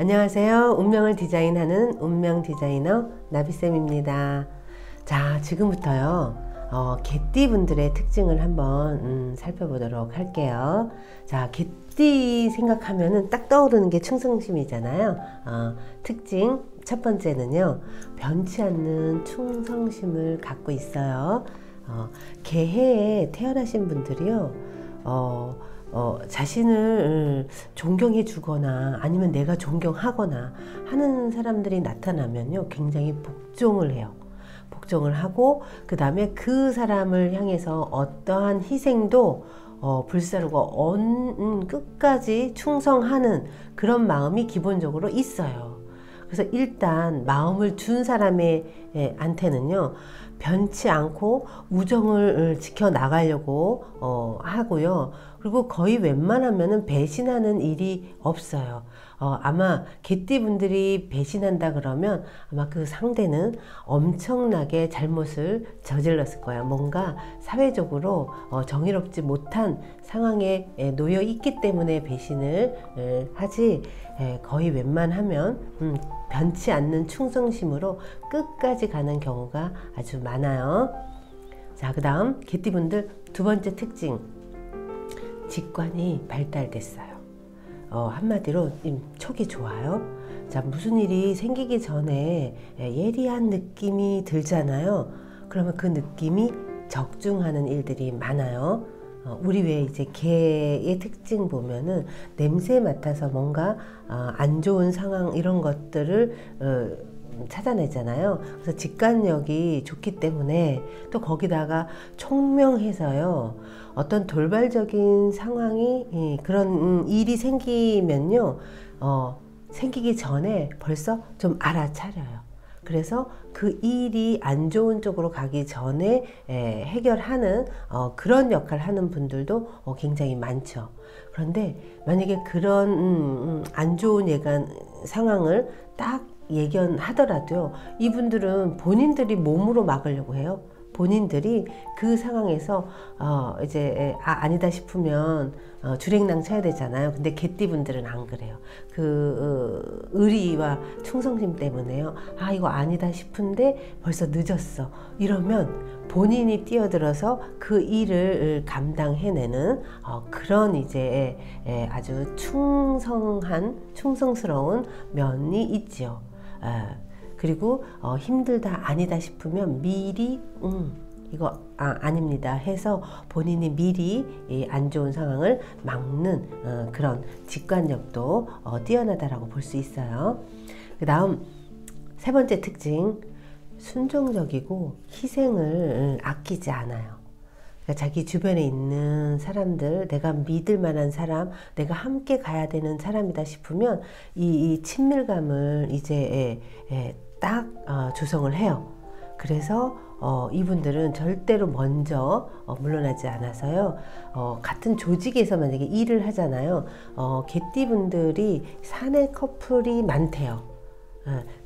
안녕하세요. 운명을 디자인하는 운명 디자이너 나비쌤입니다. 자, 지금부터요. 개띠분들의 특징을 한번 살펴보도록 할게요. 자, 개띠 생각하면은 딱 떠오르는 게 충성심이잖아요. 특징 첫 번째는요. 변치 않는 충성심을 갖고 있어요. 개해에 태어나신 분들이요. 자신을 존경해 주거나 아니면 내가 존경하거나 하는 사람들이 나타나면요, 굉장히 복종을 해요. 복종을 하고, 그 다음에 그 사람을 향해서 어떠한 희생도 불사르고 끝까지 충성하는 그런 마음이 기본적으로 있어요. 그래서 일단 마음을 준 사람한테는요, 변치 않고 우정을 지켜나가려고 하고요. 그리고 거의 웬만하면은 배신하는 일이 없어요. 아마 개띠분들이 배신한다 그러면 아마 그 상대는 엄청나게 잘못을 저질렀을 거예요. 뭔가 사회적으로 정의롭지 못한 상황에 놓여 있기 때문에 배신을 하지, 거의 웬만하면 변치 않는 충성심으로 끝까지 가는 경우가 아주 많아요. 자, 그 다음 개띠분들 두 번째 특징, 직관이 발달됐어요. 한마디로 촉이 좋아요. 자, 무슨 일이 생기기 전에 예리한 느낌이 들잖아요. 그러면 그 느낌이 적중하는 일들이 많아요. 우리 왜 이제 개의 특징 보면은 냄새 맡아서 뭔가 안 좋은 상황 이런 것들을 찾아내잖아요. 그래서 직관력이 좋기 때문에 또 거기다가 총명해서요. 어떤 돌발적인 상황이 그런 일이 생기면요, 생기기 전에 벌써 좀 알아차려요. 그래서 그 일이 안 좋은 쪽으로 가기 전에 해결하는 그런 역할을 하는 분들도 굉장히 많죠. 그런데 만약에 그런 안 좋은 상황을 딱 예견하더라도요, 이분들은 본인들이 몸으로 막으려고 해요. 본인들이 그 상황에서 이제 아니다 싶으면 주랭랑 쳐야 되잖아요. 근데 개띠분들은 안 그래요. 그 의리와 충성심 때문에요. 이거 아니다 싶은데 벌써 늦었어. 이러면 본인이 뛰어들어서 그 일을 감당해내는 그런 이제 아주 충성스러운 면이 있지요. 그리고 힘들다 아니다 싶으면 미리 이거 아닙니다 해서 본인이 미리 안 좋은 상황을 막는 그런 직관력도 뛰어나다라고 볼 수 있어요. 그 다음 세 번째 특징, 순종적이고 희생을 아끼지 않아요. 그러니까 자기 주변에 있는 사람들, 내가 믿을 만한 사람, 내가 함께 가야 되는 사람이다 싶으면 이 친밀감을 이제 딱 조성을 해요. 그래서 이분들은 절대로 먼저 물러나지 않아서요. 같은 조직에서 만약에 일을 하잖아요. 개띠분들이 사내 커플이 많대요.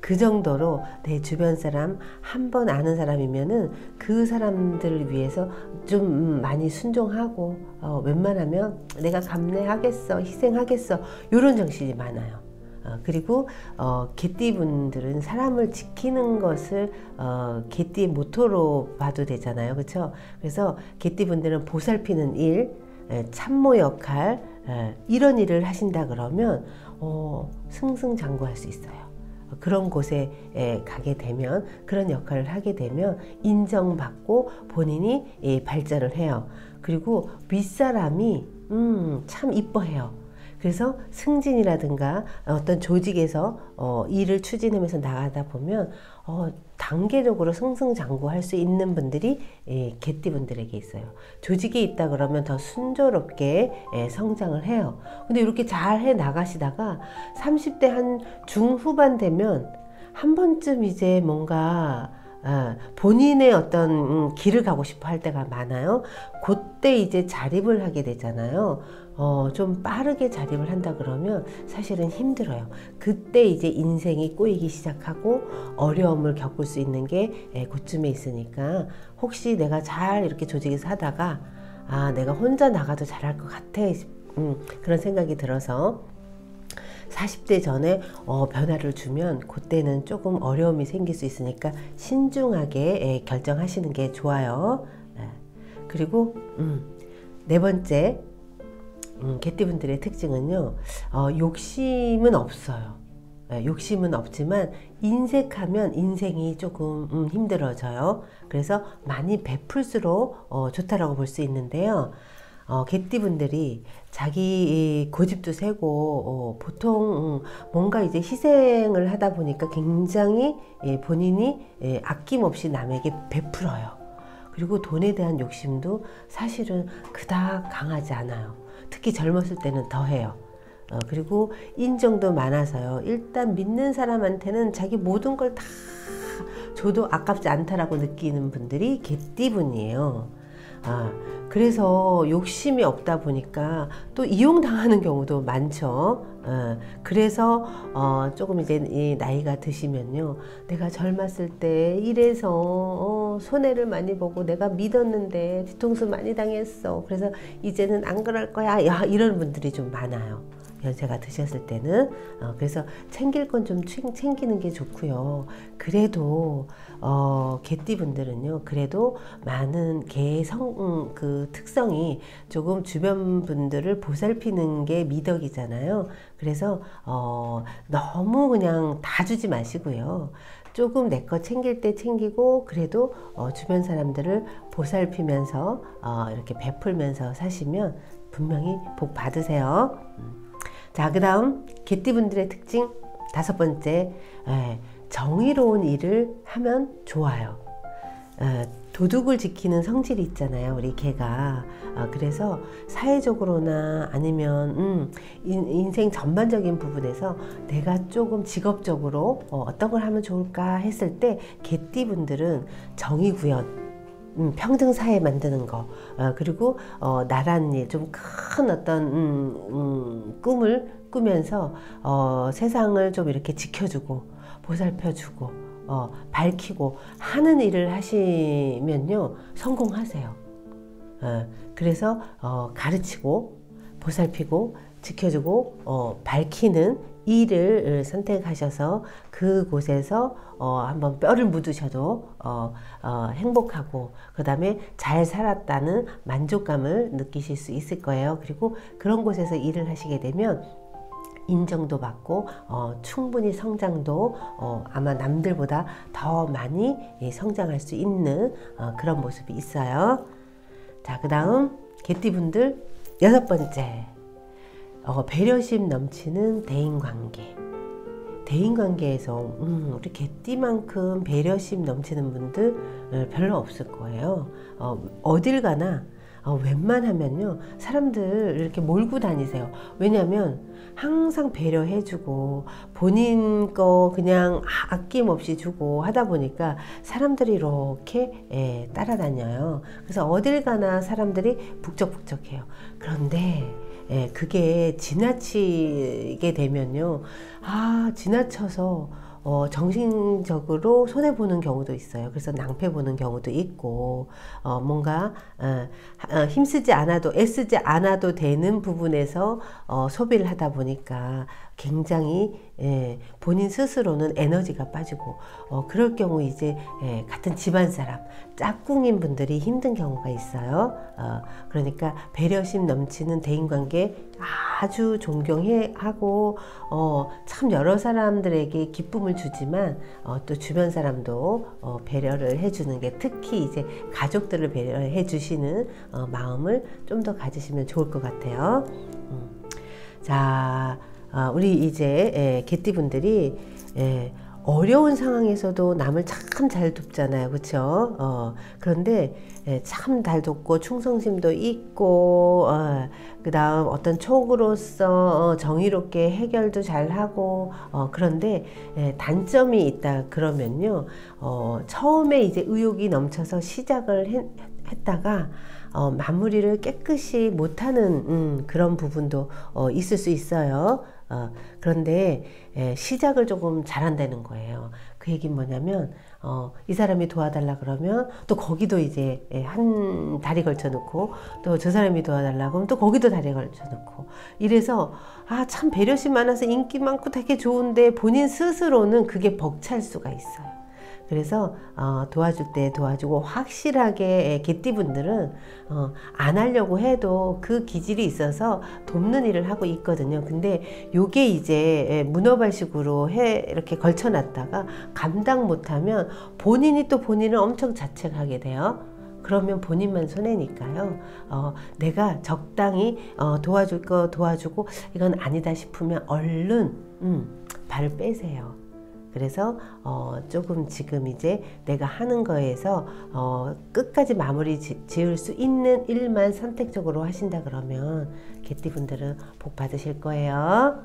그 정도로 내 주변 사람 한 번 아는 사람이면은 그 사람들을 위해서 좀 많이 순종하고 웬만하면 내가 감내하겠어, 희생하겠어, 이런 정신이 많아요. 그리고 개띠분들은 사람을 지키는 것을 개띠의 모토로 봐도 되잖아요. 그렇죠? 그래서 개띠분들은 보살피는 일, 참모 역할, 이런 일을 하신다 그러면 승승장구할 수 있어요. 그런 곳에 가게 되면, 그런 역할을 하게 되면 인정받고 본인이 발전을 해요. 그리고 윗사람이 참 이뻐해요. 그래서 승진이라든가 어떤 조직에서 일을 추진하면서 나가다 보면 단계적으로 승승장구할 수 있는 분들이 개띠분들에게 있어요. 조직에 있다 그러면 더 순조롭게 성장을 해요. 근데 이렇게 잘 해 나가시다가 30대 한 중후반 되면 한 번쯤 이제 뭔가 본인의 어떤 길을 가고 싶어 할 때가 많아요. 그때 이제 자립을 하게 되잖아요. 좀 빠르게 자립을 한다 그러면 사실은 힘들어요. 그때 이제 인생이 꼬이기 시작하고 어려움을 겪을 수 있는 게 그쯤에 있으니까, 혹시 내가 잘 이렇게 조직에서 하다가 내가 혼자 나가도 잘할 것 같아, 그런 생각이 들어서 40대 전에 변화를 주면 그때는 조금 어려움이 생길 수 있으니까 신중하게 결정하시는 게 좋아요. 그리고 네 번째, 개띠분들의 특징은요, 욕심은 없어요. 욕심은 없지만 인색하면 인생이 조금 힘들어져요. 그래서 많이 베풀수록 좋다라고 볼 수 있는데요. 개띠분들이 자기 고집도 세고 보통 뭔가 이제 희생을 하다 보니까 굉장히 본인이 아낌없이 남에게 베풀어요. 그리고 돈에 대한 욕심도 사실은 그닥 강하지 않아요. 특히 젊었을 때는 더해요. 그리고 인정도 많아서요. 일단 믿는 사람한테는 자기 모든 걸 다 줘도 아깝지 않다라고 느끼는 분들이 개띠분이에요. 그래서 욕심이 없다 보니까 또 이용당하는 경우도 많죠. 그래서 조금 이제 이 나이가 드시면요, 내가 젊었을 때 이래서 손해를 많이 보고 내가 믿었는데 뒤통수 많이 당했어. 그래서 이제는 안 그럴 거야. 야, 이런 분들이 좀 많아요. 연세가 드셨을 때는. 그래서 챙길 건 좀 챙기는 게 좋고요. 그래도 개띠분들은요, 그래도 많은 개의 그 특성이 조금 주변 분들을 보살피는 게 미덕이잖아요. 그래서 너무 그냥 다 주지 마시고요. 조금 내 거 챙길 때 챙기고, 그래도 주변 사람들을 보살피면서 이렇게 베풀면서 사시면 분명히 복 받으세요. 자, 그 다음 개띠분들의 특징 다섯 번째, 정의로운 일을 하면 좋아요. 도둑을 지키는 성질이 있잖아요, 우리 개가. 그래서 사회적으로나 아니면 인생 전반적인 부분에서 내가 조금 직업적으로 어떤 걸 하면 좋을까 했을 때 개띠분들은 정의구현, 평등 사회 만드는 거, 그리고 나라는 일, 좀 큰 어떤 꿈을 꾸면서 세상을 좀 이렇게 지켜주고 보살펴주고 밝히고 하는 일을 하시면요, 성공하세요. 그래서 가르치고 보살피고 지켜주고 밝히는 일을 선택하셔서 그곳에서 한번 뼈를 묻으셔도 행복하고, 그 다음에 잘 살았다는 만족감을 느끼실 수 있을 거예요. 그리고 그런 곳에서 일을 하시게 되면 인정도 받고 충분히 성장도 아마 남들보다 더 많이 성장할 수 있는 그런 모습이 있어요. 자, 그 다음 개띠분들 여섯 번째, 배려심 넘치는 대인관계. 대인관계에서 우리 개띠만큼 배려심 넘치는 분들 별로 없을 거예요. 어딜 가나 웬만하면요, 사람들 이렇게 몰고 다니세요. 왜냐하면 항상 배려해주고 본인 거 그냥 아낌없이 주고 하다 보니까 사람들이 이렇게 따라다녀요. 그래서 어딜 가나 사람들이 북적북적해요. 그런데 그게 지나치게 되면요, 지나쳐서 정신적으로 손해보는 경우도 있어요. 그래서 낭패 보는 경우도 있고, 뭔가 힘쓰지 않아도 애쓰지 않아도 되는 부분에서 소비를 하다 보니까 굉장히 본인 스스로는 에너지가 빠지고, 그럴 경우 이제 같은 집안 사람, 짝꿍인 분들이 힘든 경우가 있어요. 그러니까 배려심 넘치는 대인관계 아주 존경하고 참 여러 사람들에게 기쁨을 주지만 또 주변 사람도 배려를 해주는 게, 특히 이제 가족들을 배려해 주시는 마음을 좀 더 가지시면 좋을 것 같아요. 자, 우리 이제 개띠분들이 어려운 상황에서도 남을 참 잘 돕잖아요, 그렇죠? 그런데 참 잘 돕고 충성심도 있고, 그 다음 어떤 촉으로서 정의롭게 해결도 잘 하고, 그런데 단점이 있다 그러면요, 처음에 이제 의욕이 넘쳐서 시작을 했다가 마무리를 깨끗이 못하는 그런 부분도 있을 수 있어요. 그런데 시작을 조금 잘한다는 거예요. 그 얘기는 뭐냐면 이 사람이 도와달라 그러면 또 거기도 이제 한 다리 걸쳐 놓고, 또 저 사람이 도와달라 그러면 또 거기도 다리 걸쳐 놓고, 이래서 참 배려심 많아서 인기 많고 되게 좋은데 본인 스스로는 그게 벅찰 수가 있어요. 그래서 도와줄 때 도와주고, 확실하게 개띠분들은 안 하려고 해도 그 기질이 있어서 돕는 일을 하고 있거든요. 근데 요게 이제 문어발식으로 이렇게 걸쳐놨다가 감당 못하면 본인이 또 본인을 엄청 자책하게 돼요. 그러면 본인만 손해니까요. 내가 적당히 도와줄 거 도와주고, 이건 아니다 싶으면 얼른 발을 빼세요. 그래서 조금 지금 이제 내가 하는 거에서 끝까지 마무리 지을 수 있는 일만 선택적으로 하신다 그러면 개띠분들은 복 받으실 거예요.